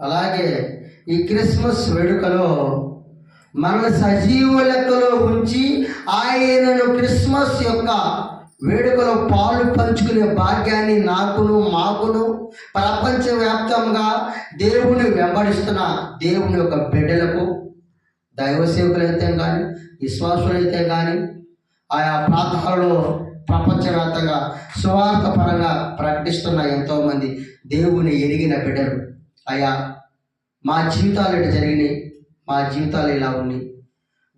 అలాగే ఈ క్రిస్మస్ వేడుకలో మనల్ని సజీవ లెక్కలో ఉంచి ఆయనను క్రిస్మస్ యొక్క వేడుకలో పాలు పంచుకునే భాగ్యాన్ని నాకును మాకును ప్రపంచవ్యాప్తంగా దేవుని వెంబడిస్తున్న దేవుని యొక్క బిడ్డలకు, దైవ సేవకులైతే కానీ విశ్వాసులైతే కానీ ఆయా ప్రాంతాలలో ప్రపంచవ్యాప్తంగా సువార్త పరంగా ప్రకటిస్తున్న ఎంతోమంది దేవుని ఎరిగిన బిడ్డలు, అయా మా జీవితాలు ఇటు జరిగినాయి, మా జీవితాలు ఇలా ఉన్నాయి,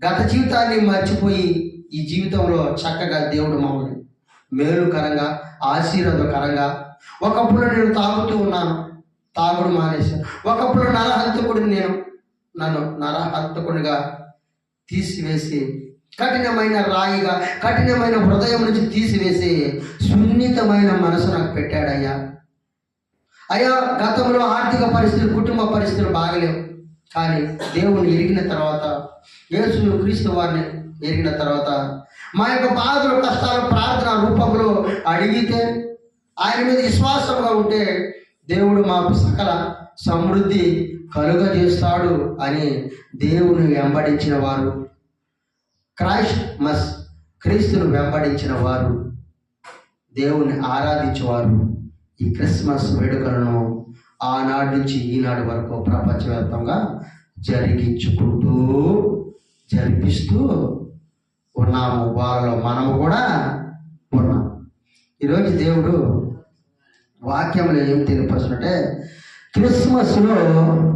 గత జీవితాన్ని మర్చిపోయి ఈ జీవితంలో చక్కగా దేవుడు మమ్మల్ని మేలుకరంగా ఆశీర్వాదకరంగా, ఒకప్పుడు నేను తాగుతూ ఉన్నాను, తాగుడు మానేశాను, ఒకప్పుడు నన్ను నరహంతకుడిగా తీసివేసి కఠినమైన రాయిగా, కఠినమైన హృదయం నుంచి తీసివేసి సున్నితమైన మనసు నాకు పెట్టాడయ్యా. అయ్యా గతంలో ఆర్థిక పరిస్థితులు, కుటుంబ పరిస్థితులు బాగలేవు, కానీ దేవుని ఎరిగిన తర్వాత, యేసును క్రీస్తు వారిని ఎరిగిన తర్వాత మా యొక్క బాధలు కష్టాలు ప్రార్థన రూపంలో అడిగితే, ఆయన మీద విశ్వాసంగా ఉంటే దేవుడు మాకు సకల సమృద్ధి కలుగజేస్తాడు అని దేవుని వెంబడించిన వారు, క్రీస్తును వెంబడించిన వారు, దేవుని ఆరాధించేవారు ఈ క్రిస్మస్ వేడుకలను ఆనాటి నుంచి ఈనాడు వరకు ప్రపంచవ్యాప్తంగా జరిపిస్తూ ఉన్నాము. వారిలో మనము కూడా ఉన్నాం. ఈరోజు దేవుడు వాక్యంలో ఏం తెలియపరుచుంటే, క్రిస్మస్లో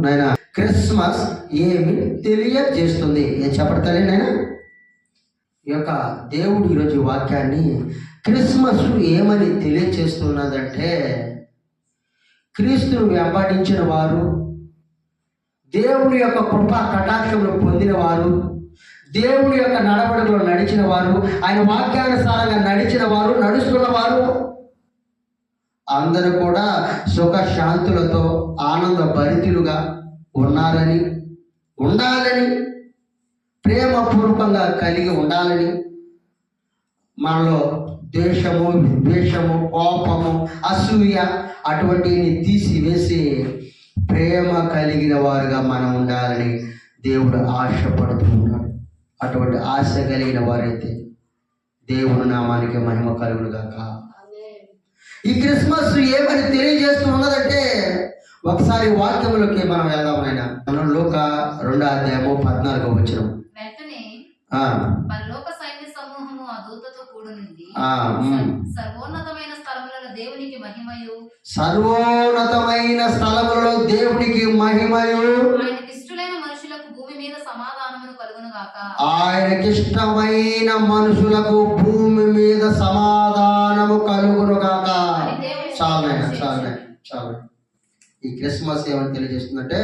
నాయన క్రిస్మస్ ఏమి తెలియజేస్తుంది ఏం చెప్పడతానే నాయన. ఈ యొక్క దేవుడు ఈరోజు వాక్యాన్ని క్రిస్మస్ ఏమని తెలియజేస్తున్నదంటే, క్రీస్తును వెంబడించిన వారు, దేవుని యొక్క కృపా కటాక్షములు పొందిన వారు, దేవుని యొక్క నడవడిలో నడిచిన వారు, ఆయన వాక్యానుసారంగా నడిచిన వారు, నడుస్తున్న వారు అందరూ కూడా సుఖశాంతులతో ఆనంద భరితులుగా ఉండాలని, ప్రేమపూర్వకంగా కలిగి ఉండాలని, మనలో ద్వేషము, విద్వేషము, కోపము, అసూయ అటువంటివి తీసివేసి ప్రేమ కలిగిన వారుగా మనం ఉండాలని దేవుడు ఆశపడుతూ ఉన్నాడు. అటువంటి ఆశ కలిగిన వారైతే దేవుని నామానికి మహిమ కలుగును గాక. ఈ క్రిస్మస్ ఏమని తెలియజేస్తూ ఉన్నదంటే, ఒకసారి వాక్యములోకి మనం వెళ్దాం. నాయన మనం లూకా 2:14 పరలోక సైన్య సమూహము ఆ దూతతో కూడునుంది. సర్వోన్నతమైన స్థలములలో దేవునికి మహిమయు, ఆయనకిష్టమైన మనుషులకు భూమి మీద సమాధానమును కలుగును గాక. ఆయనకిష్టమైన మనుషులకు భూమి మీద సమాధానము కలుగును గాక. చాలు. ఈ క్రిస్మస్ ఏమని తెలియజేస్తుందంటే,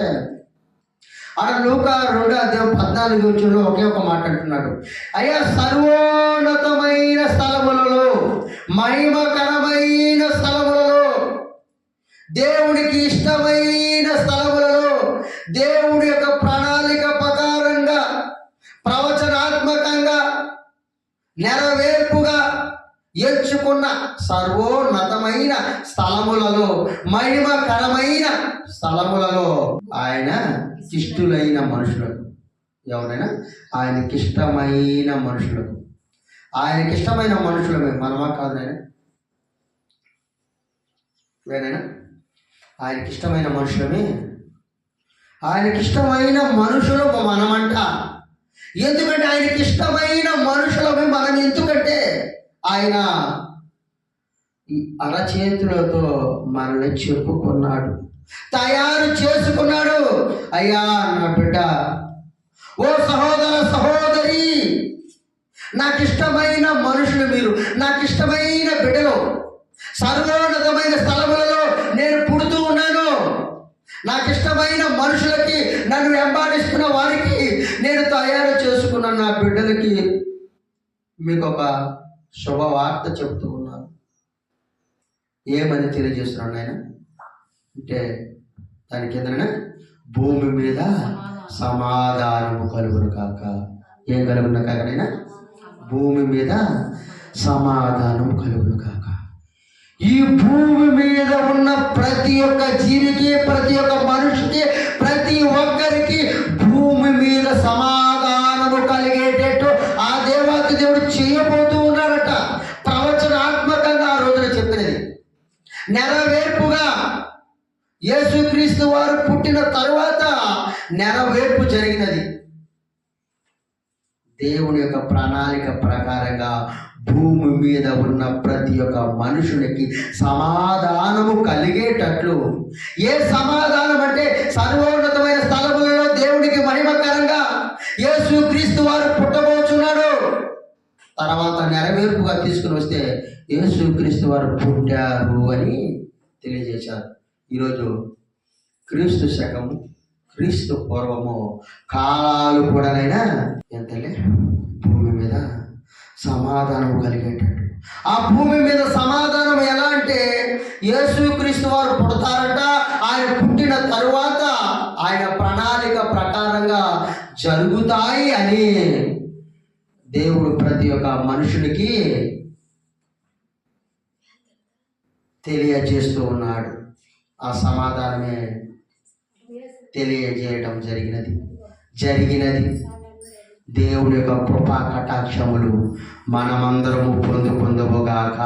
లూకా 2:14 ఒకే ఒక మాట అంటున్నాడు. అయ్యా సర్వోన్నతమైన స్థలములలో, మహిమకరమైన స్థలములలో, దేవుడికి ఇష్టమైన స్థలములలో, దేవుడి యొక్క ప్రణాళిక ప్రకారంగా ప్రవచనాత్మకంగా నెరవేర్పుగా ఎంచుకున్న సర్వోన్నతమైన స్థలములలో, మహిమకరమైన స్థలములలో ఆయన ఇష్టులైన మనుషులకు, ఎవరైనా ఆయనకిష్టమైన మనుషులకు, ఆయనకిష్టమైన మనుషులమే మనమా కాదు వేనైనా ఆయనకిష్టమైన మనుషులమే, ఆయనకిష్టమైన మనుషులము మనమంట. ఎందుకంటే ఆయనకిష్టమైన మనుషులమే మనం. ఎందుకంటే ఆయన ఈ అరచేతులతో మనల్ని చెప్పుకున్నాడు, తయారు చేసుకున్నాడు. అయ్యా నా బిడ్డ, ఓ సహోదర సహోదరి, నాకు ఇష్టమైన మనుషులు మీరు, నాకు ఇష్టమైన బిడ్డలు, సర్వోన్నతమైన స్థలములలో నేను పుడుతూ ఉన్నాను. నాకు ఇష్టమైన మనుషులకి, నన్ను వెంబడిస్తున్న వారికి నేను తయారు చేసుకున్న నా బిడ్డలకి మీకు ఒక శుభవార్త చెబుతూ ఉన్నాను. ఏమని తెలియజేస్తున్నాడు ఆయన అంటే, దానికి ఏదైనా భూమి మీద సమాధానము కలుగును కాక. ఏం కలుగును కాకనైనా భూమి మీద సమాధానం కలుగును కాక. ఈ భూమి మీద ఉన్న ప్రతి ఒక్క జీవికి, ప్రతి ఒక్క మనిషికి క్రీస్తు వారు పుట్టిన తరువాత నెరవేర్పు జరిగినది. దేవుని యొక్క ప్రణాళిక ప్రకారంగా భూమి మీద ఉన్న ప్రతి ఒక్క మనుషునికి సమాధానము కలిగేటట్లు, ఏ సమాధానం అంటే సర్వోన్నతమైన స్థలములలో దేవునికి మహిమకరంగా యేసు క్రీస్తు వారు పుట్టబోచున్నాడు. తర్వాత నెరవేర్పుగా తీసుకుని వస్తే యేసు క్రీస్తు వారు పుట్టారు అని తెలియజేశారు. ఈరోజు క్రీస్తు శకము, క్రీస్తు పూర్వము కాలాలు కూడానైనా ఎంతలే భూమి మీద సమాధానం కలిగేటట్టు. ఆ భూమి మీద సమాధానం ఎలా అంటే యేసు క్రీస్తు వారు పుడతారట. ఆయన పుట్టిన తరువాత ఆయన ప్రణాళిక ప్రకారంగా జరుగుతాయి అని దేవుడు ప్రతి ఒక్క మనుషునికి తెలియజేస్తూ ఉన్నాడు. ఆ సమాధానమే తెలియజేయటం జరిగినది. దేవుని యొక్క కృపా కటాక్షములు మనమందరము పొందుగాక.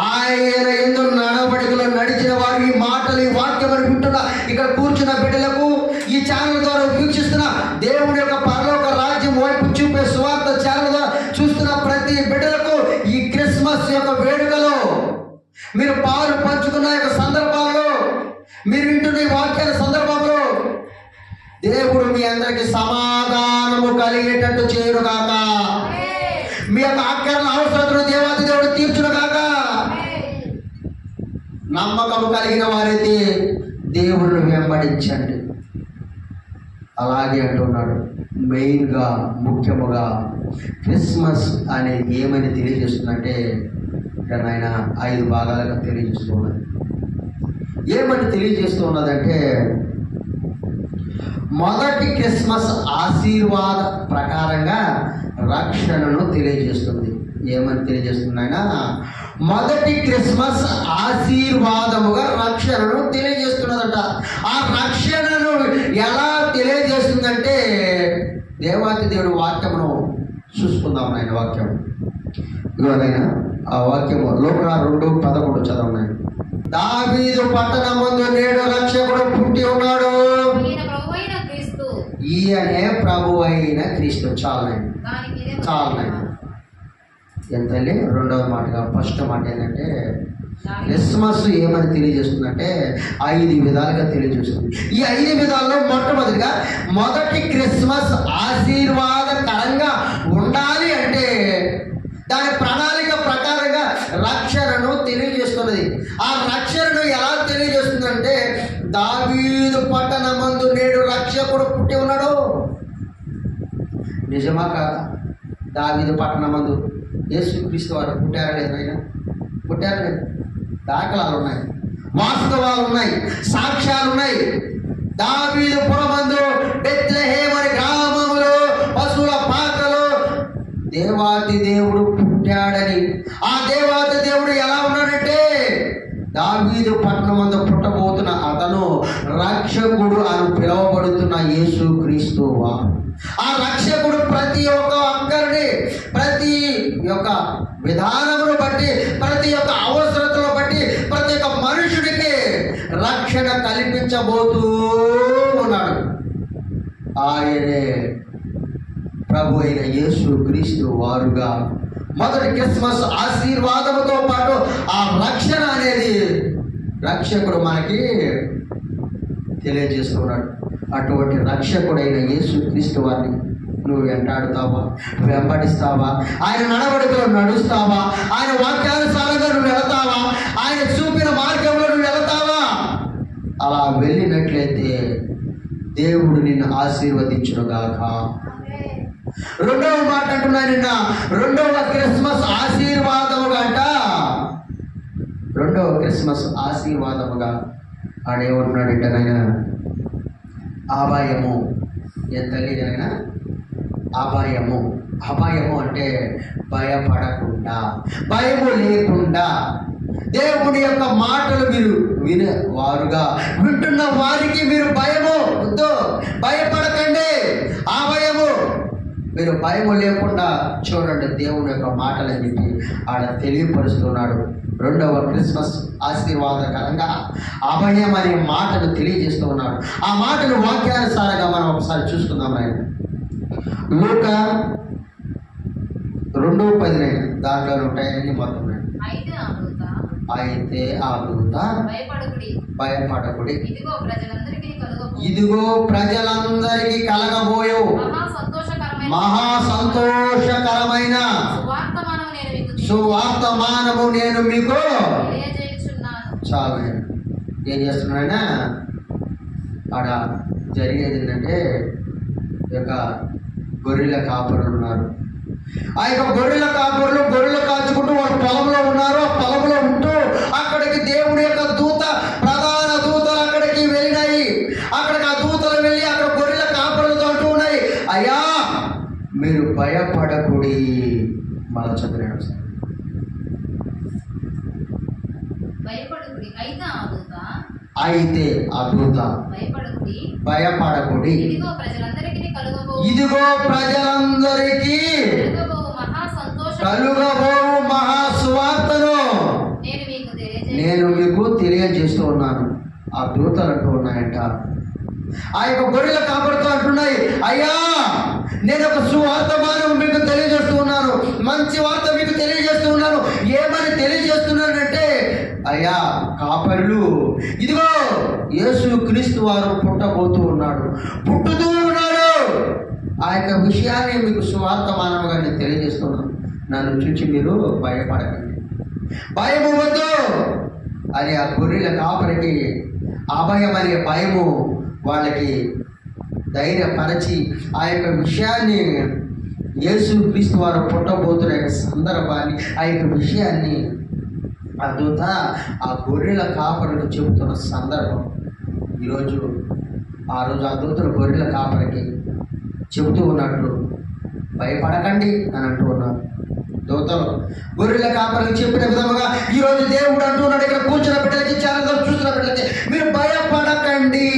ఆయన యందు నడవడికలో నడిచిన వారు ఈ మాటలు, ఈ వాక్యం వింటున్న ఇక్కడ కూర్చున్న బిడ్డలకు, ఈ ఛానల్ ద్వారా వీక్షిస్తున్న దేవుని యొక్క పరలోక రాజ్యం వైపు చూపే సువార్త ఛానల్ ద్వారా చూస్తున్న ప్రతి బిడ్డలకు ఈ క్రిస్మస్ యొక్క వేడుకలో మీరు పాలు పంచుకున్న యొక్క సందర్భాల్లో, మీరు వింటున్న ఈ వాక్యాల సందర్భంలో దేవుడు మీ అందరికి సమాధానము కలిగేటట్టు చేయునుగాక. మీ యొక్క ఆజ్ఞల అవసరతను దేవాది దేవుడు తీర్చునుగాక. నమ్మకము కలిగిన వారైతే దేవుడిని వెంబడించండి. అలాగే అంటున్నాడు. మెయిన్గా, ముఖ్యముగా క్రిస్మస్ అనేది ఏమని తెలియజేస్తుందంటే ఆయన 5 భాగాలుగా తెలియజేస్తూ ఉన్నది. ఏమని తెలియజేస్తూ ఉన్నదంటే, మొదటి క్రిస్మస్ ఆశీర్వాద ప్రకారంగా రక్షణను తెలియజేస్తుంది. ఏమని తెలియజేస్తుంది ఆయన? మొదటి క్రిస్మస్ ఆశీర్వాదముగా రక్షణను తెలియజేస్తున్నదట. ఆ రక్షణను ఎలా తెలియజేస్తుందంటే దేవాతి దేవుడు వాక్యమును చూసుకుందాం. ఆయన వాక్యం ఇవాళైనా ఆ వాక్యము లోకా 2:11 చదవనాయి. దావీదు పట్టణమందు నేడు రక్షకుడు పుట్టి ఉన్నాడు. ఈయనే ప్రభు అయిన క్రీస్తు. చాలనాయి. ఎంతలే రెండవ మాటగా ఫస్ట్ మాట ఏంటంటే క్రిస్మస్ ఏమని తెలియజేస్తుందంటే 5 విధాలుగా తెలియజేస్తుంది. ఈ 5 విధాల్లో మొట్టమొదటిగా మొదటి క్రిస్మస్ ఆశీర్వాదకరంగా ఉండాలి అంటే దాని ప్రణాళిక ప్రకారంగా రక్షణను తెలియజేస్తున్నది. ఆ రక్షణను ఎలా తెలియజేస్తుందంటే దావీదు పట్టణమందు నేడు రక్షకుడు పుట్టి ఉన్నాడు. నిజమా కాదా? దావీదు పట్టణమందు యేసుక్రీస్తు వారు పుట్టారా లేదు? ఆయన పుట్టారా లేదు? దాఖలాలు ఉన్నాయి, వాస్తవాలు ఉన్నాయి, సాక్ష్యాలు ఉన్నాయి. దావీదు పురమందు బెత్లెహేము అనే గ్రామములో పశువుల పాకలో దేవాతి దేవుడు పుట్టాడని. ఆ దేవాతి దేవుడు ఎలా ఉన్నాడంటే దావీదు పట్టణమందు పుట్టబోతున్న అతను రక్షకుడు అని పిలువబడుతున్న యేసుక్రీస్తు వారు. ఆ రక్షకుడు ప్రతి ఒక్క ఒక్కరిని, ప్రతి ఒక్క విధానమును బట్టి, ప్రతి ఒక్క అవసరతను బట్టి ప్రతి ఒక్క మనుషుడికి రక్షణ కల్పించబోతూ ఉన్నాడు. ఆయనే ప్రభు అయిన యేసుక్రీస్తు వారుగా మొదటి క్రిస్మస్ ఆశీర్వాదముతో పాటు ఆ రక్షణ అనేది రక్షకుడు మనకి తెలియజేస్తున్నాడు. అటువంటి రక్షకుడైన యేసుక్రీస్తు వారిని నువ్వు వెంటాడుతావా? వెంబడిస్తావా? ఆయన నడవడికలో నడుస్తావా? ఆయన వాక్యానుసారంగా నువ్వు వెళతావా? ఆయన చూపిన మార్గంలో నువ్వు వెళతావా? అలా వెళ్ళినట్లయితే దేవుడు నిన్ను ఆశీర్వదించునుగాక. రెండవ మాట అంటున్నాను, నిన్న రెండవ క్రిస్మస్ ఆశీర్వాదముగా అంట. రెండవ క్రిస్మస్ ఆశీర్వాదముగా ఆడేమంటున్నాడంటే ఆయన అభయము. ఎంత తెలియదైనా అభయము. అభయము అంటే భయపడకుండా, భయము లేకుండా దేవుడి యొక్క మాటలు మీరు వినేవారుగా వింటున్న వారికి మీరు భయము వద్దు, భయపడకండి. ఆ భయము మీరు భయం లేకుండా చూడండి దేవుని యొక్క మాటలని చెప్పి ఆడ తెలియపరుస్తున్నాడు. రెండవ క్రిస్మస్ ఆశీర్వాదకరంగా అభయం అనే మాటను తెలియజేస్తూ ఉన్నాడు. ఆ మాటను వాక్యానుసారంగా మనం ఒకసారి చూసుకుందాం. ఆయన లూకా 2:19 దాంట్లో ఉంటాయని మొత్తం. అయితే ఆ దూత భయపడకుడి, ఇదిగో ప్రజలందరికీ కలగబోయే మహా సంతోషకరమైన సువార్తమానము నేను మీకు చాలు. ఏం చేస్తున్నాడైనా ఆడ జరిగేది ఏంటంటే ఈ యొక్క గొర్రెల కాపరులు ఉన్నారు. ఆ యొక్క గొర్రెల కాపరులు గొర్రెలు కాచుకుంటూ వాడు పొలంలో ఉన్నారు. ఆ పొలంలో ఉంటూ అక్కడికి దేవుడి యొక్క దూత, ప్రధాన దూతలు అక్కడికి వెళ్ళినాయి. అక్కడికి ఆ దూతలు వెళ్ళి అక్కడ గొర్రెల కాపరులతో అంటూ ఉన్నాయి, అయ్యా మీరు భయపడకుడి. మళ్ళా చెప్పలేడు సార్. అయితే ఆ దూత భయపడకుడి, ఇదిగో ప్రజలందరికీ కలుగబో మహా సువార్తను నేను మీకు తెలియజేస్తూ ఉన్నాను. ఆ దూతలు అంటూ ఉన్నాయంట. ఆ యొక్క గొర్రెల కాపరితో అంటున్నాయి, అయ్యా నేను ఒక సువార్తమానం మీకు తెలియజేస్తూ ఉన్నాను, మంచి వార్త మీకు తెలియజేస్తూ ఉన్నాను. ఏమని తెలియజేస్తున్నానంటే, అయ్యా కాపరులు, ఇదిగో యేసు క్రీస్తు వారు పుట్టబోతూ ఉన్నాడు, పుట్టుతూ ఉన్నాడు. ఆ యొక్క విషయాన్ని మీకు సువార్తమానంగా నేను తెలియజేస్తున్నాను. నన్ను చూసి మీరు భయపడకండి, భయము వద్దు అని ఆ గొర్రెల కాపరికి అభయం అనే భయము వాళ్ళకి ధైర్యపరచి ఆ యొక్క విషయాన్ని, యేసు క్రీస్తు వారు పుట్టబోతున్న యొక్క సందర్భాన్ని, ఆ యొక్క విషయాన్ని ఆ దూత ఆ గొర్రెల కాపరికి చెబుతున్న సందర్భం ఈరోజు. ఆ రోజు ఆ దూతలు గొర్రెల కాపరికి చెబుతూ ఉన్నట్లు భయపడకండి అని అంటూ ఉన్నారు. దూతలు గొర్రెల కాపరికి చెప్పిన విధముగా ఈరోజు దేవుడు అంటున్నాడు, ఇక్కడ కూర్చున్న బిడ్డలకి, ఛానల్ చూస్తున్న బిడ్డలకి, మీరు భయపడకండి.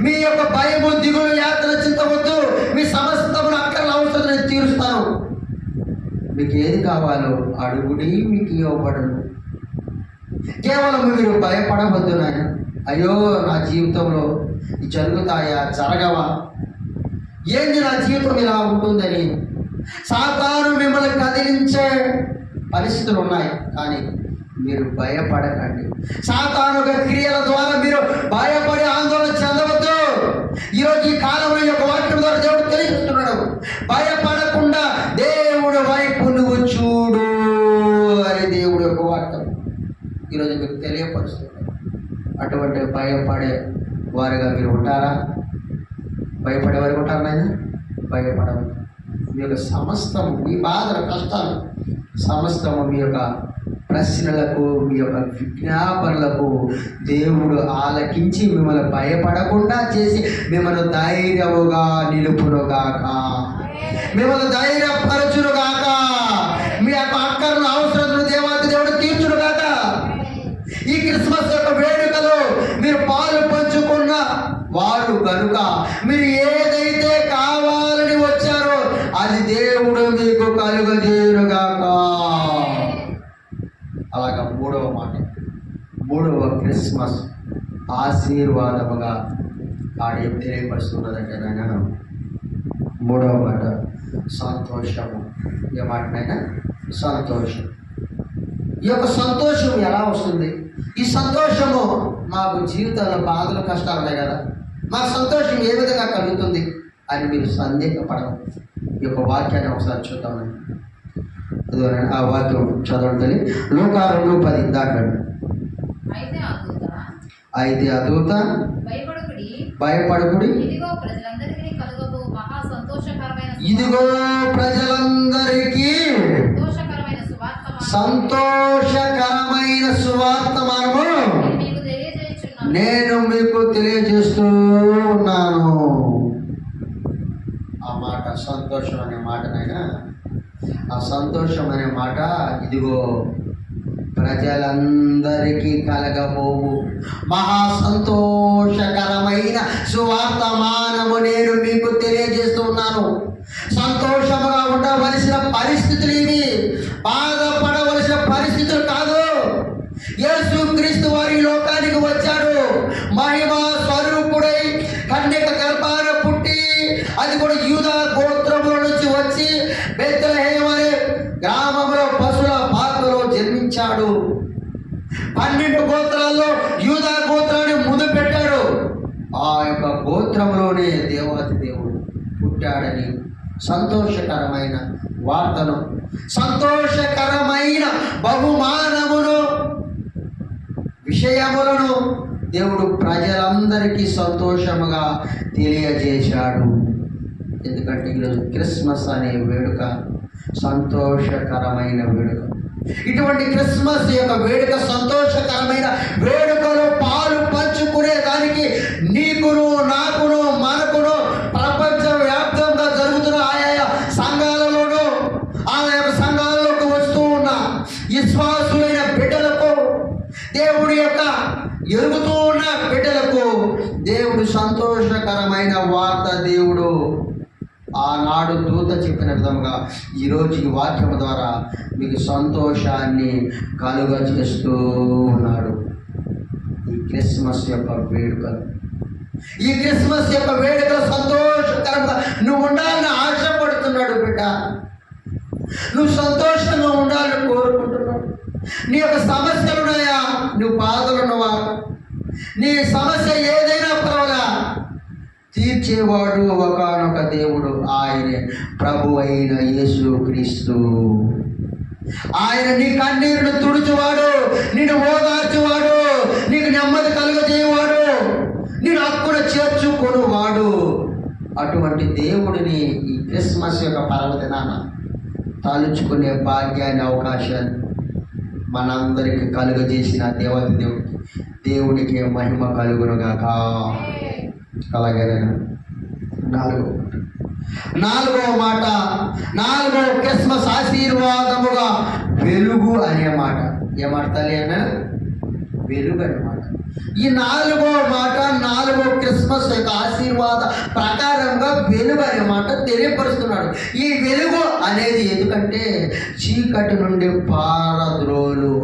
మీ యొక్క భయము, దిగులు, యాత్ర, చింతవద్దు. మీ సమస్తమును అక్కర్ల అవసరం నేను తీరుస్తాను. మీకు ఏది కావాలో అడుగుడి, మీకు ఇవ్వబడును. కేవలం మీరు భయపడవద్దు. నాయన, అయ్యో నా జీవితంలో జరుగుతాయా, జరగవా, ఏంది నా జీవితం ఇలా ఉంటుందని సాతాను మిమ్మల్ని కదిలించే పరిస్థితులు ఉన్నాయి. కానీ మీరు భయపడకండి. సాతాను క్రియల ద్వారా మీరు భయపడి ఆందోళన చెందవద్దు. ఈరోజు ఈ కాలంలో యొక్క వాక్యం ద్వారా దేవుడు తెలియజేస్తున్నాడు, భయపడకుండా దేవుడి వైపు నువ్వు చూడు అని దేవుడి యొక్క వాక్యం ఈరోజు మీకు తెలియపరుస్తున్నాడు. అటువంటి భయపడే వారుగా మీరు ఉంటారా? భయపడే వారికి ఉంటారు నాయన? భయపడవు. మీ యొక్క సమస్తము, మీ బాధలు, కష్టాలు సమస్తము, మీ యొక్క ప్రశ్నలకు, మీ యొక్క విజ్ఞాపనలకు దేవుడు ఆలకించి మిమ్మల్ని భయపడకుండా చేసి మిమ్మల్ని ధైర్యముగా నిలుపునుగాక, మిమ్మల్ని ధైర్యపరచునుగాక, మీ యొక్క అక్కర్ల అవసరతను దేవుడు తీర్చునుగాక. ఈ క్రిస్మస్ యొక్క వేడుకలో మీరు పాలు పంచుకున్న వారు కనుక మీరు ఏదైతే కావాలని వచ్చారో అది దేవుడు మీకు కలుగజేయునుగాక. అలాగా మూడవ మాట, మూడవ క్రిస్మస్ ఆశీర్వాదముగా ఆడేం తెలియపరుస్తున్నదంటే నాయన, మూడవ మాట సంతోషము. ఏ మాటనైనా సంతోషం. ఈ యొక్క సంతోషం ఎలా వస్తుంది? ఈ సంతోషము మాకు జీవితంలో బాధలు, కష్టాలు ఉన్నాయి కదా, మాకు సంతోషం ఏ విధంగా కలుగుతుంది అని మీరు సందేహపడదు. ఈ యొక్క వాక్యాన్ని ఒకసారి చూద్దామని. ఆ వాక్యం చదవండి. లూకా 2:10 దాంట్లో, అయితే ఆ దూత భయపడకుడి, ఇదిగో ప్రజలందరికీ సంతోషకరమైన సువార్తమానము నేను మీకు తెలియజేస్తూ ఉన్నాను. ఆ మాట సంతోషం అనే మాటనైనా, ఆ సంతోషం అనే మాట, ఇదిగో ప్రజలందరికీ కలగబోవు మహా సంతోషకరమైన సువార్తమానము నేను మీకు తెలియజేస్తూ ఉన్నాను. ఆ యొక్క గోత్రంలోనే దేవాతి దేవుడు పుట్టాడని సంతోషకరమైన వార్తను, సంతోషకరమైన బహుమానమును, విషయములను దేవుడు ప్రజలందరికీ సంతోషముగా తెలియజేశాడు. ఎందుకంటే ఈరోజు క్రిస్మస్ అనే వేడుక సంతోషకరమైన వేడుక. ఇటువంటి క్రిస్మస్ యొక్క వేడుక, సంతోషకరమైన వేడుకలో పాలు పంచుకునే దానికి నీకును, నాకును, మనకును ప్రపంచ వ్యాప్తంగా జరుగుతున్న ఆయా సంఘాలలోనూ ఆయా సంఘాలలోకి వస్తూ ఉన్న విశ్వాసులైన బిడ్డలకు, దేవుడి యొక్క ఎరుగుతూ ఉన్న బిడ్డలకు దేవుడు సంతోషకరమైన వార్త దేవుడు ఆనాడు దూత చెప్పిన విధముగా ఈరోజు ఈ వాక్యం ద్వారా మీకు సంతోషాన్ని కలుగజేస్తూ ఉన్నాడు. ఈ క్రిస్మస్ యొక్క వేడుకలు, ఈ క్రిస్మస్ యొక్క వేడుకలు సంతోషకరంగా నువ్వు ఉండాలని ఆశపడుతున్నాడు బిడ్డ. నువ్వు సంతోషంగా ఉండాలని కోరుకుంటున్నావు. నీ యొక్క సమస్యలు ఉన్నాయా, నువ్వు బాధలున్నవా, నీ సమస్య ఏదైనా పర్వాలా, తీర్చేవాడు ఒకానొక దేవుడు, ఆయనే ప్రభు అయిన యేసు క్రీస్తు. ఆయన నీ కన్నీరును తుడుచువాడు, నిన్ను ఓదార్చువాడు, నీకు నెమ్మది కలుగజేయవాడు, నేను హక్కున చేర్చుకొనువాడు. అటువంటి దేవుడిని ఈ క్రిస్మస్ యొక్క పర్వదినాన తలుచుకునే భాగ్యాన్ని, అవకాశాన్ని మనందరికీ కలుగజేసిన దేవతి దేవుడికి మహిమ కలుగునుగాక. అలాగే నాలుగవ మాట, నాలుగవ క్రిస్మస్ ఆశీర్వాదముగా వెలుగు అనే మాట. ఏమాట తల్లి అన్న? వెలుగు అనే మాట. ఈ నాలుగో మాట, నాలుగో క్రిస్మస్ యొక్క ఆశీర్వాద ప్రకారంగా వెలుగు అనే మాట తెలియపరుస్తున్నాడు. ఈ వెలుగు అనేది ఎందుకంటే చీకటి నుండి పారద్రోలు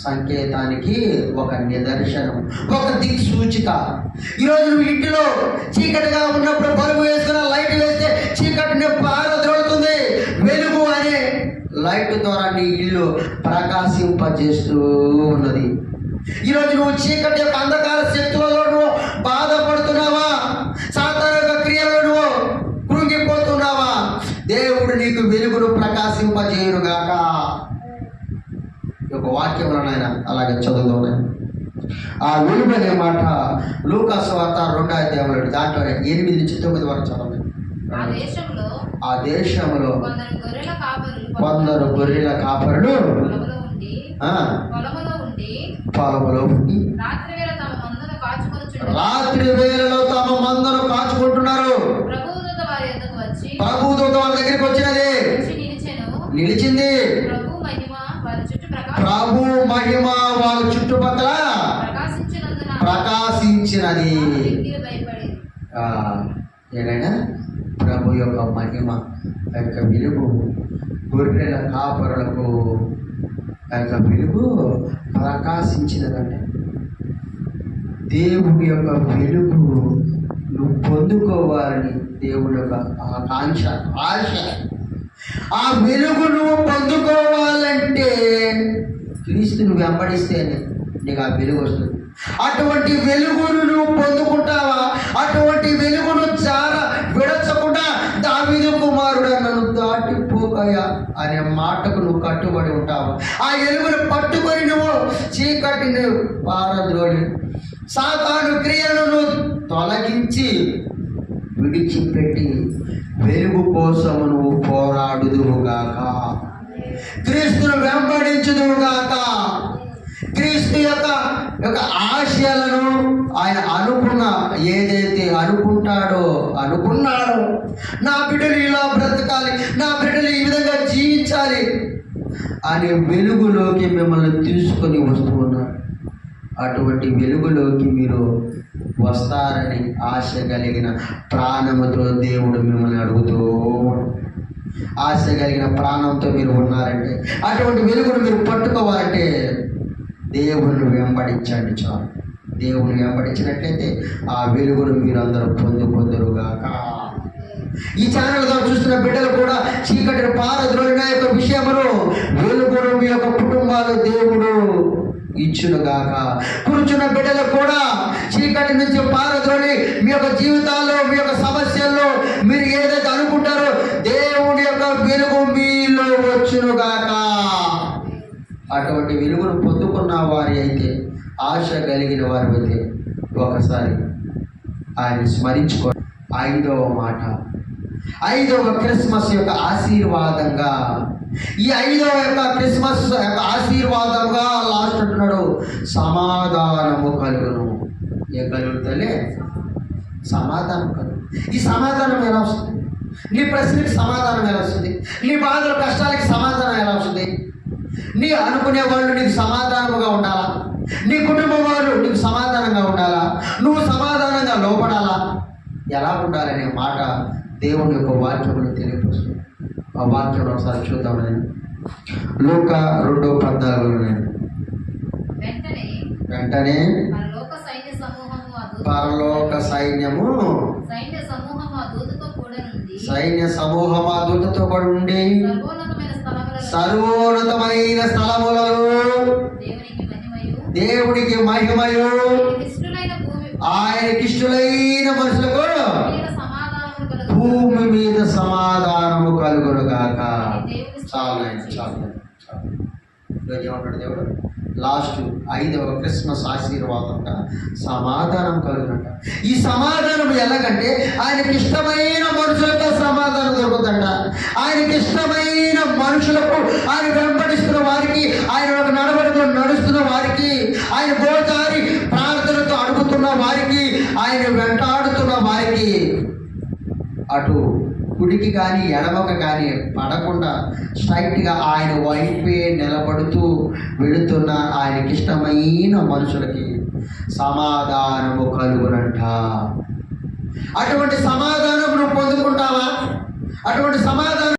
సంకేతానికి ఒక నిదర్శనం, ఒక దిక్సూచిక. ఈరోజు నువ్వు ఇంటిలో చీకటిగా ఉన్నప్పుడు బల్బు వేసుకున్న లైట్ వేస్తే చీకటిని పారద్రోలుతుంది. వెలుగు అనే లైట్ ద్వారా నీ ఇల్లు ప్రకాశింపజేస్తూ ఉన్నది. ఈరోజు నువ్వు చీకటి యొక్క అంధకార శక్తులలో నువ్వు బాధపడుతున్నావా, సాధారణ క్రియలలో నువ్వు కృంగిపోతున్నావా, దేవుడు నీకు వెలుగును ప్రకాశింపజేయునుగాక. ఒక వాక్యంలో ఆయన అలాగే చదువుతున్నాయి. ఆ వెలుగు అనే మాట లూకాసు సువార్త 2వ అధ్యాయంలో దాంట్లో 8-9 వరకు చదవండి. ఆ దేశంలో కొందరు గొర్రెల కాపరులు పొలములో ఉండి రాత్రి వేళలో తమ మందను కాచుకుంటున్నారు. ప్రభు దూత వాళ్ళ దగ్గరికి వచ్చినది, నిలిచింది. ప్రభు మహిమ వాళ్ళ చుట్టుపక్కల ప్రకాశించినది. ఏదైనా ప్రభు యొక్క మహిమ యొక్క వెలుగు గొర్రెల కాపరులకు యొక్క వెలుగు ప్రకాశించినదంటే, దేవుడి యొక్క వెలుగు నువ్వు పొందుకోవాలని దేవుడి యొక్క ఆకాంక్ష, ఆశ. ఆ వెలుగు నువ్వు పొందుకోవాలంటే క్రీస్తుని వెంబడిస్తేనే నీకు ఆ వెలుగు వస్తుంది. అటువంటి వెలుగును నువ్వు పొందుకుంటావా? అటువంటి వెలుగును విడచకుండా దావీదు కుమారుడు నన్ను దాటిపోకయా అనే మాటకు నువ్వు కట్టుబడి ఉంటావు. ఆ వెలుగును పట్టుకొని నువ్వు చీకటిని పారద్రోలి సాతాను క్రియలను తొలగించి విడిచిపెట్టి వెలుగు కోసము నువ్వు పోరాడుదువుగాక, క్రీస్తును వెంబడించుదువుగాక. క్రీస్తు యొక్క ఆశయాలను ఆయన ఏదైతే అనుకున్నాడో నా బిడ్డలు ఇలా బ్రతకాలి, నా బిడ్డలు ఈ విధంగా జీవించాలి అనే వెలుగులోకి మిమ్మల్ని తీసుకొని వస్తూ ఉన్నారు. అటువంటి వెలుగులోకి మీరు వస్తారని ఆశ కలిగిన ప్రాణముతో దేవుడు మిమ్మల్ని అడుగుతూ, ఆశ కలిగిన ప్రాణంతో మీరు ఉన్నారంటే, అటువంటి వెలుగును మీరు పట్టుకోవాలంటే దేవుని వెంబడించండి చాలు. దేవుని వెంబడించినట్లయితే ఆ వెలుగును మీరందరూ పొందుగాక. ఈ ఛానల్ ద్వారా చూస్తున్న బిడ్డలు కూడా చీకటిని పారద్రోలిన యొక్క విషయమును వెలుగును మీ యొక్క కుటుంబాలు దేవుడు ఇచ్చునుగాక. కూర్చున్న బిడ్డలకు కూడా చీకటి నుంచి పారదోలి మీ యొక్క జీవితాల్లో, మీ యొక్క సమస్యల్లో మీరు ఏదైతే అనుకుంటారో దేవుడి యొక్క వెలుగు మీలో వచ్చునుగాక. అటువంటి వెలుగును పొందుకున్న వారి అయితే, ఆశ కలిగిన వారు అయితే ఒకసారి ఆయన స్మరించుకో. 5వ మాట, 5వ క్రిస్మస్ యొక్క ఆశీర్వాదంగా, ఈ 5వ యొక్క క్రిస్మస్ యొక్క ఆశీర్వాదంగా లాస్ట్ అంటున్నాడు, సమాధానము కలుగును. ఏ కలుగుతలే? సమాధానం కలుగు. ఈ సమాధానం ఎలా వస్తుంది? నీ ప్రశ్నకి సమాధానం ఎలా వస్తుంది? నీ బాధల కష్టాలకి సమాధానం ఎలా వస్తుంది? నీ అనుకునే వాళ్ళు నీకు సమాధానముగా ఉండాలా? నీ కుటుంబం వాళ్ళు నీకు సమాధానంగా ఉండాలా? నువ్వు సమాధానంగా లోపడాలా? ఎలా ఉండాలనే మాట దేవుని యొక్క వాక్యములు తెలియపరుస్తుంది. ఆ వాక్యం ఒకసారి చూద్దాం. నేను లూకా 2:14 వెంటనే పరలోక సైన్యము సైన్య సమూహము ఆ దూతతో కూడా ఉండి సర్వోన్నతమైన స్థలములలో దేవునికి మహిమయు ఆయనకి ఇష్టలైన మనుషులకు భూమి మీద సమాధానము కలుగునుగాక. చాలు ఏమంటాడు దేవుడు? లాస్ట్ 5వ క్రిస్మస్ ఆశీర్వాదంగా సమాధానం కలుగునంట. ఈ సమాధానం ఎలాగంటే ఆయనకి ఇష్టమైన మనుషులతో సమాధానం దొరుకుతుందంట. ఆయనకి ఇష్టమైన మనుషులకు, ఆయన వెంబడిస్తున్న వారికి, ఆయన ఒక నడవడితో నడుస్తున్న వారికి, ఆయన గోచారి ప్రార్థనతో అడుగుతున్న వారికి, ఆయన వెంటాడుతున్న వారికి, అటు కుడికి కానీ ఎడమక కానీ పడకుండా స్ట్రైట్గా ఆయన వైపే నిలబడుతూ వెళుతున్న ఆయనకి ఇష్టమైన మనుషులకి సమాధానము కలుగునంట. అటువంటి సమాధానం నువ్వు పొందుకుంటావా? అటువంటి సమాధానం